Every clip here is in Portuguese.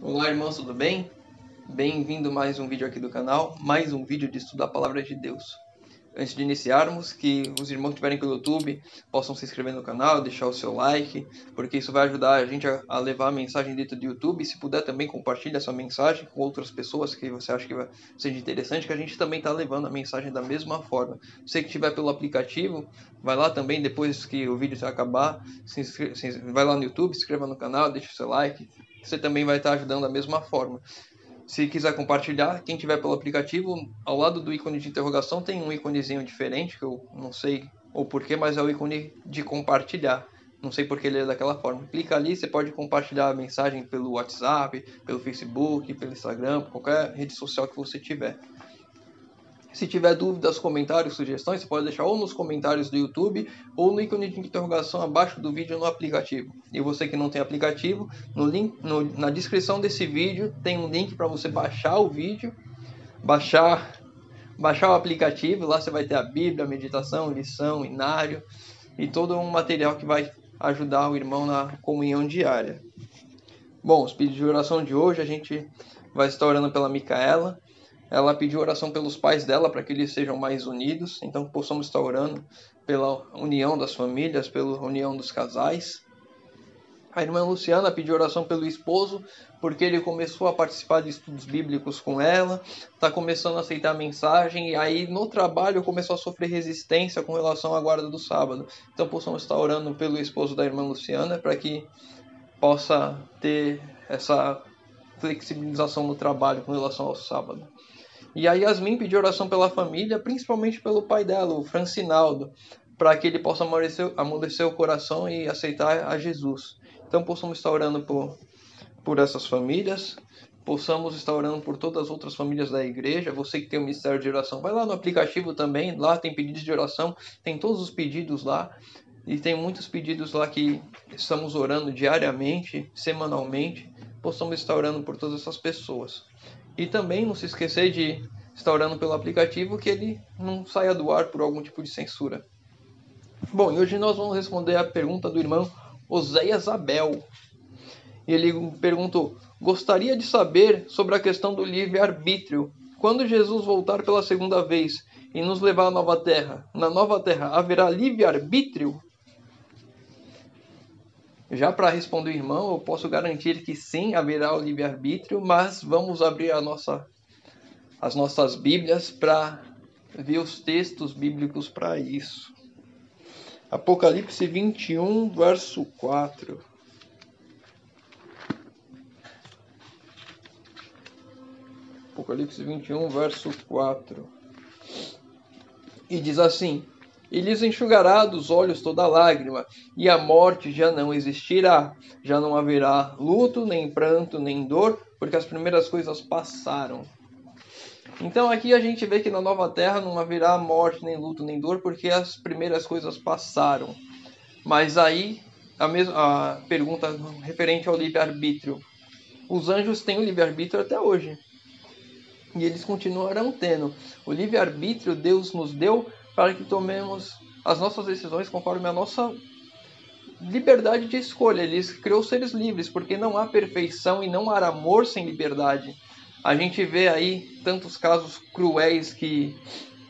Olá, irmãos, tudo bem? Bem-vindo a mais um vídeo aqui do canal, mais um vídeo de estudo da Palavra de Deus. Antes de iniciarmos, que os irmãos que estiverem pelo YouTube possam se inscrever no canal, deixar o seu like, porque isso vai ajudar a gente a levar a mensagem dentro do YouTube. Se puder também compartilhe essa mensagem com outras pessoas que você acha que vai ser interessante, que a gente também está levando a mensagem da mesma forma. Você que estiver pelo aplicativo, vai lá também, depois que o vídeo acabar, vai lá no YouTube, se inscreva no canal, deixe o seu like, você também vai estar ajudando da mesma forma. Se quiser compartilhar, quem tiver pelo aplicativo, ao lado do ícone de interrogação tem um íconezinho diferente, que eu não sei o porquê, mas é o ícone de compartilhar. Não sei porque ele é daquela forma. Clica ali, você pode compartilhar a mensagem pelo WhatsApp, pelo Facebook, pelo Instagram, por qualquer rede social que você tiver. Se tiver dúvidas, comentários, sugestões, você pode deixar ou nos comentários do YouTube ou no ícone de interrogação abaixo do vídeo no aplicativo. E você que não tem aplicativo, na descrição desse vídeo tem um link para você baixar o vídeo, baixar o aplicativo. Lá você vai ter a Bíblia, a meditação, lição, inário e todo um material que vai ajudar o irmão na comunhão diária. Bom, os pedidos de oração de hoje, a gente vai estar orando pela Micaela. Ela pediu oração pelos pais dela para que eles sejam mais unidos, então possamos estar orando pela união das famílias, pela união dos casais. A irmã Luciana pediu oração pelo esposo, porque ele começou a participar de estudos bíblicos com ela, está começando a aceitar a mensagem, e aí no trabalho começou a sofrer resistência com relação à guarda do sábado. Então possamos estar orando pelo esposo da irmã Luciana, para que possa ter essa flexibilização no trabalho com relação ao sábado. E a Yasmin pediu oração pela família, principalmente pelo pai dela, o Francinaldo, para que ele possa amolecer o coração e aceitar a Jesus. Então possamos estar orando por essas famílias, possamos estar orando por todas as outras famílias da igreja. Você que tem o ministério de oração, vai lá no aplicativo também, lá tem pedidos de oração, tem todos os pedidos lá. E tem muitos pedidos lá que estamos orando diariamente, semanalmente. Possamos estar orando por todas essas pessoas. E também não se esquecer de estar orando pelo aplicativo, que ele não saia do ar por algum tipo de censura. Bom, e hoje nós vamos responder a pergunta do irmão Oséias Abel. Ele perguntou: gostaria de saber sobre a questão do livre-arbítrio. Quando Jesus voltar pela segunda vez e nos levar à nova terra, na nova terra haverá livre-arbítrio? Já para responder o irmão, eu posso garantir que sim, haverá o livre-arbítrio, mas vamos abrir as nossas Bíblias para ver os textos bíblicos para isso. Apocalipse 21, verso 4. Apocalipse 21, verso 4. E diz assim: E lhes enxugará dos olhos toda lágrima, e a morte já não existirá. Já não haverá luto, nem pranto, nem dor, porque as primeiras coisas passaram. Então aqui a gente vê que na nova terra não haverá morte, nem luto, nem dor, porque as primeiras coisas passaram. Mas aí a pergunta referente ao livre-arbítrio. Os anjos têm o livre-arbítrio até hoje. E eles continuarão tendo. O livre-arbítrio Deus nos deu para que tomemos as nossas decisões conforme a nossa liberdade de escolha. Ele criou seres livres, porque não há perfeição e não há amor sem liberdade. A gente vê aí tantos casos cruéis que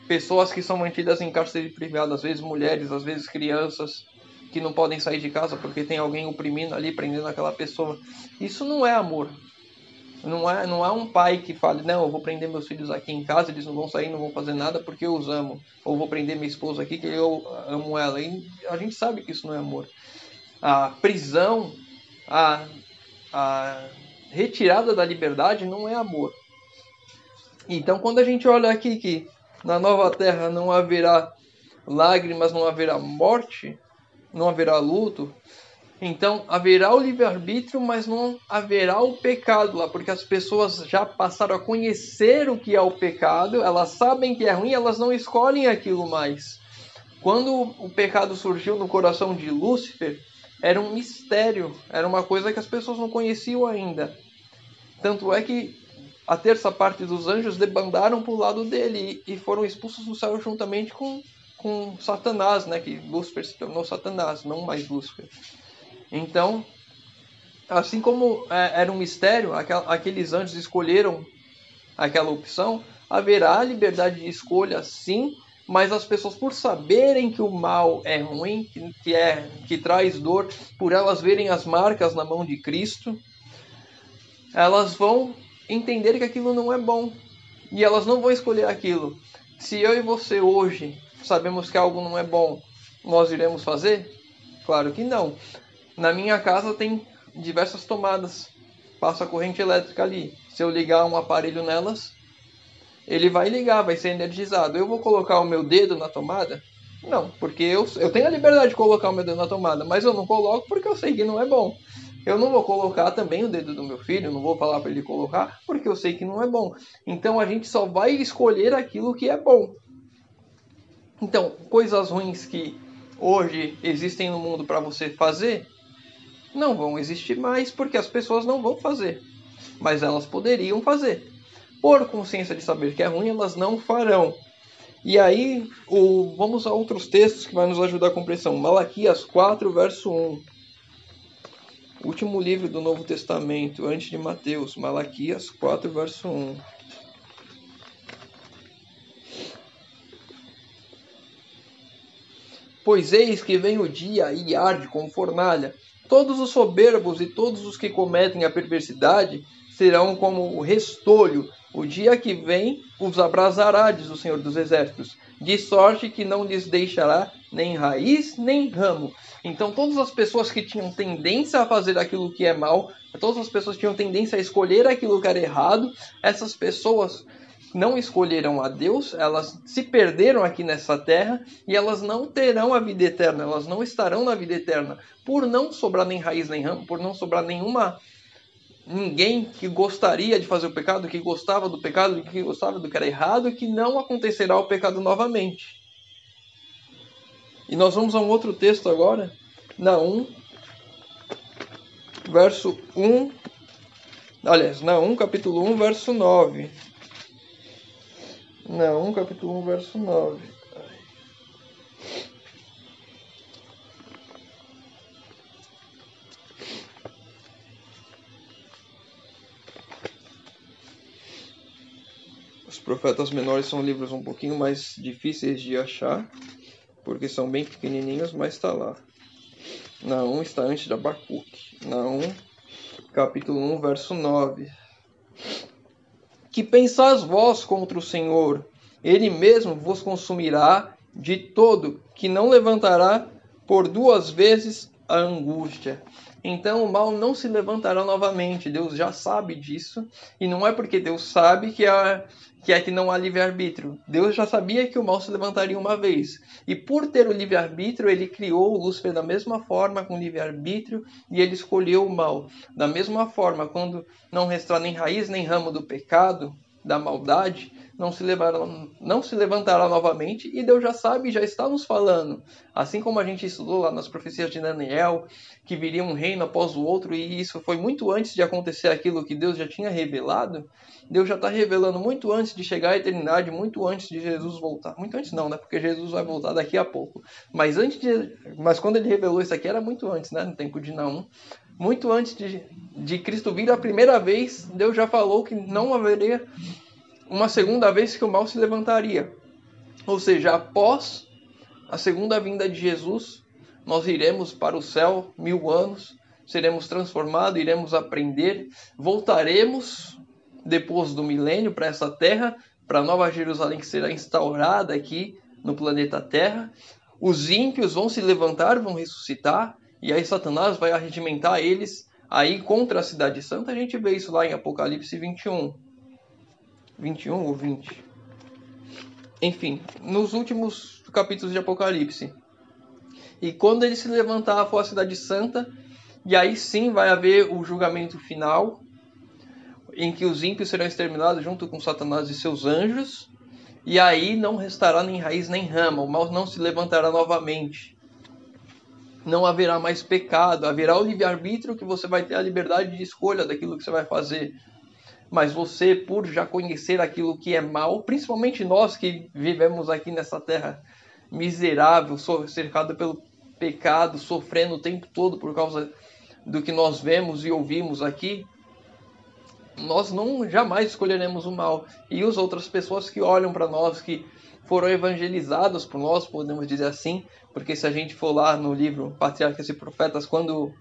pessoas que são mantidas em cárcere privado, às vezes mulheres, às vezes crianças, que não podem sair de casa porque tem alguém oprimindo ali, prendendo aquela pessoa. Isso não é amor. Não é um pai que fale: não, eu vou prender meus filhos aqui em casa, eles não vão sair, não vão fazer nada porque eu os amo. Ou vou prender minha esposa aqui que eu amo ela. E a gente sabe que isso não é amor. A prisão, a retirada da liberdade não é amor. Então quando a gente olha aqui que na nova terra não haverá lágrimas, não haverá morte, não haverá luto, então haverá o livre-arbítrio, mas não haverá o pecado lá, porque as pessoas já passaram a conhecer o que é o pecado, elas sabem que é ruim, elas não escolhem aquilo mais. Quando o pecado surgiu no coração de Lúcifer, era um mistério, era uma coisa que as pessoas não conheciam ainda. Tanto é que a terça parte dos anjos debandaram para o lado dele e foram expulsos do céu juntamente com Satanás, né? Que Lúcifer se tornou Satanás, não mais Lúcifer. Então, Assim como era um mistério, aqueles anjos escolheram aquela opção, haverá liberdade de escolha sim, mas as pessoas, por saberem que o mal é ruim, que traz dor, por elas verem as marcas na mão de Cristo, elas vão entender que aquilo não é bom e elas não vão escolher aquilo. Se eu e você hoje sabemos que algo não é bom, nós iremos fazer? Claro que não. Na minha casa tem diversas tomadas, passa corrente elétrica ali. Se eu ligar um aparelho nelas, ele vai ligar, vai ser energizado. Eu vou colocar o meu dedo na tomada? Não, porque eu tenho a liberdade de colocar o meu dedo na tomada, mas eu não coloco porque eu sei que não é bom. Eu não vou colocar também o dedo do meu filho, não vou falar para ele colocar, porque eu sei que não é bom. Então a gente só vai escolher aquilo que é bom. Então, coisas ruins que hoje existem no mundo para você fazer, não vão existir mais porque as pessoas não vão fazer. Mas elas poderiam fazer. Por consciência de saber que é ruim, elas não farão. E aí, vamos a outros textos que vai nos ajudar a compreensão. Malaquias 4, verso 1. Último livro do Novo Testamento, antes de Mateus. Malaquias 4, verso 1. Pois eis que vem o dia e arde como fornalha. Todos os soberbos e todos os que cometem a perversidade serão como o restolho. O dia que vem os abrasará, diz o Senhor dos Exércitos, de sorte que não lhes deixará nem raiz nem ramo. Então todas as pessoas que tinham tendência a fazer aquilo que é mal, todas as pessoas que tinham tendência a escolher aquilo que era errado, essas pessoas não escolheram a Deus, elas se perderam aqui nessa terra e elas não terão a vida eterna, elas não estarão na vida eterna, por não sobrar nem raiz nem ramo, por não sobrar ninguém que gostaria de fazer o pecado, que gostava do pecado, que gostava do que era errado, que não acontecerá o pecado novamente. E nós vamos a um outro texto agora, Naum, verso 1, aliás, Naum, capítulo 1, verso 9. Naum, capítulo 1, verso 9. Os profetas menores são livros um pouquinho mais difíceis de achar, porque são bem pequenininhos, mas está lá. Naum está antes de Abacuque. Naum, capítulo 1, verso 9. Que pensais vós contra o Senhor? Ele mesmo vos consumirá de todo, que não levantará por duas vezes a angústia. Então o mal não se levantará novamente. Deus já sabe disso. E não é porque Deus sabe que não há livre-arbítrio. Deus já sabia que o mal se levantaria uma vez. E por ter o livre-arbítrio, ele criou o Lúcifer da mesma forma, com livre-arbítrio, e ele escolheu o mal. Da mesma forma, quando não restar nem raiz nem ramo do pecado, da maldade, não se levantará novamente, e Deus já sabe, já está nos falando. Assim como a gente estudou lá nas profecias de Daniel, que viria um reino após o outro, e isso foi muito antes de acontecer aquilo que Deus já tinha revelado. Deus já está revelando muito antes de chegar à eternidade, muito antes de Jesus voltar. Muito antes não, né? Porque Jesus vai voltar daqui a pouco. Mas quando ele revelou isso aqui, era muito antes, né? No tempo de Naum. Muito antes de Cristo vir a primeira vez, Deus já falou que não haveria uma segunda vez que o mal se levantaria. Ou seja, após a segunda vinda de Jesus, nós iremos para o céu 1000 anos, seremos transformados, iremos aprender, voltaremos depois do milênio para essa terra, para a Nova Jerusalém que será instaurada aqui no planeta Terra. Os ímpios vão se levantar, vão ressuscitar, e aí Satanás vai arregimentar eles aí contra a cidade santa. A gente vê isso lá em Apocalipse 21. 21 ou 20? Enfim, nos últimos capítulos de Apocalipse. E quando ele se levantar, for a cidade santa, e aí sim vai haver o julgamento final, em que os ímpios serão exterminados junto com Satanás e seus anjos, e aí não restará nem raiz nem rama, o mal não se levantará novamente. Não haverá mais pecado, haverá o livre-arbítrio, que você vai ter a liberdade de escolha daquilo que você vai fazer. Mas você, por já conhecer aquilo que é mal, principalmente nós que vivemos aqui nessa terra miserável, cercado pelo pecado, sofrendo o tempo todo por causa do que nós vemos e ouvimos aqui, nós não jamais escolheremos o mal. E as outras pessoas que olham para nós, que foram evangelizadas por nós, podemos dizer assim, porque se a gente for lá no livro Patriarcas e Profetas, quando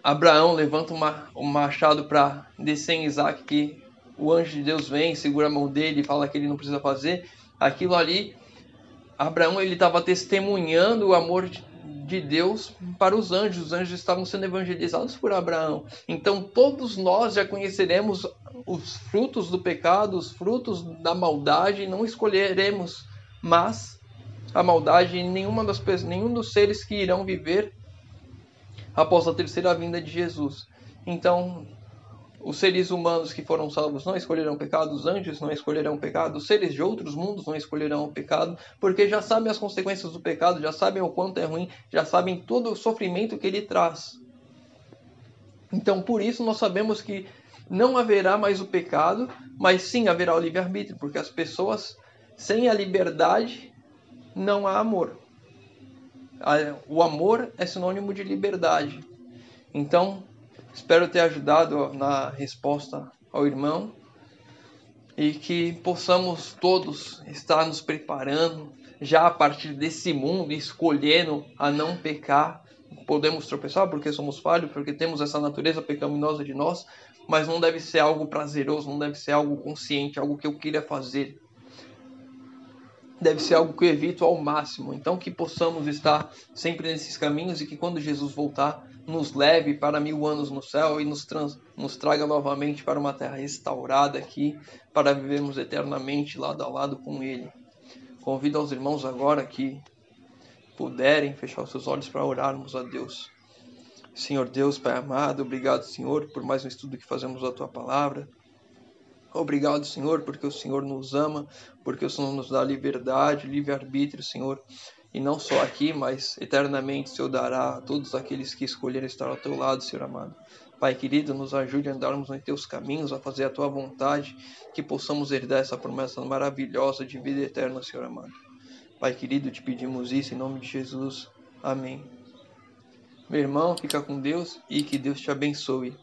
Abraão levanta um machado para descer em Isaac, que o anjo de Deus vem, segura a mão dele e fala que ele não precisa fazer, aquilo ali, Abraão ele estava testemunhando o amor de Deus para os anjos estavam sendo evangelizados por Abraão. Então todos nós já conheceremos os frutos do pecado, os frutos da maldade, não escolheremos mas a maldade em nenhum dos seres que irão viver após a terceira vinda de Jesus. Então, os seres humanos que foram salvos não escolherão pecado, os anjos não escolherão pecado, os seres de outros mundos não escolherão o pecado, porque já sabem as consequências do pecado, já sabem o quanto é ruim, já sabem todo o sofrimento que ele traz. Então, por isso, nós sabemos que não haverá mais o pecado, mas sim haverá o livre-arbítrio, porque as pessoas, sem a liberdade, não há amor. O amor é sinônimo de liberdade. Então, espero ter ajudado na resposta ao irmão e que possamos todos estar nos preparando já a partir desse mundo, escolhendo a não pecar. Podemos tropeçar porque somos falhos, porque temos essa natureza pecaminosa de nós, mas não deve ser algo prazeroso, não deve ser algo consciente, algo que eu queira fazer. Deve ser algo que eu evito ao máximo. Então que possamos estar sempre nesses caminhos e que quando Jesus voltar, nos leve para 1000 anos no céu e nos traga novamente para uma terra restaurada aqui, para vivermos eternamente lado a lado com Ele. Convido aos irmãos agora que puderem fechar os seus olhos para orarmos a Deus. Senhor Deus, Pai amado, obrigado, Senhor, por mais um estudo que fazemos da Tua Palavra. Obrigado, Senhor, porque o Senhor nos ama, porque o Senhor nos dá liberdade, livre-arbítrio, Senhor. E não só aqui, mas eternamente o Senhor dará a todos aqueles que escolherem estar ao Teu lado, Senhor amado. Pai querido, nos ajude a andarmos nos Teus caminhos, a fazer a Tua vontade, que possamos herdar essa promessa maravilhosa de vida eterna, Senhor amado. Pai querido, te pedimos isso em nome de Jesus. Amém. Meu irmão, fica com Deus e que Deus te abençoe.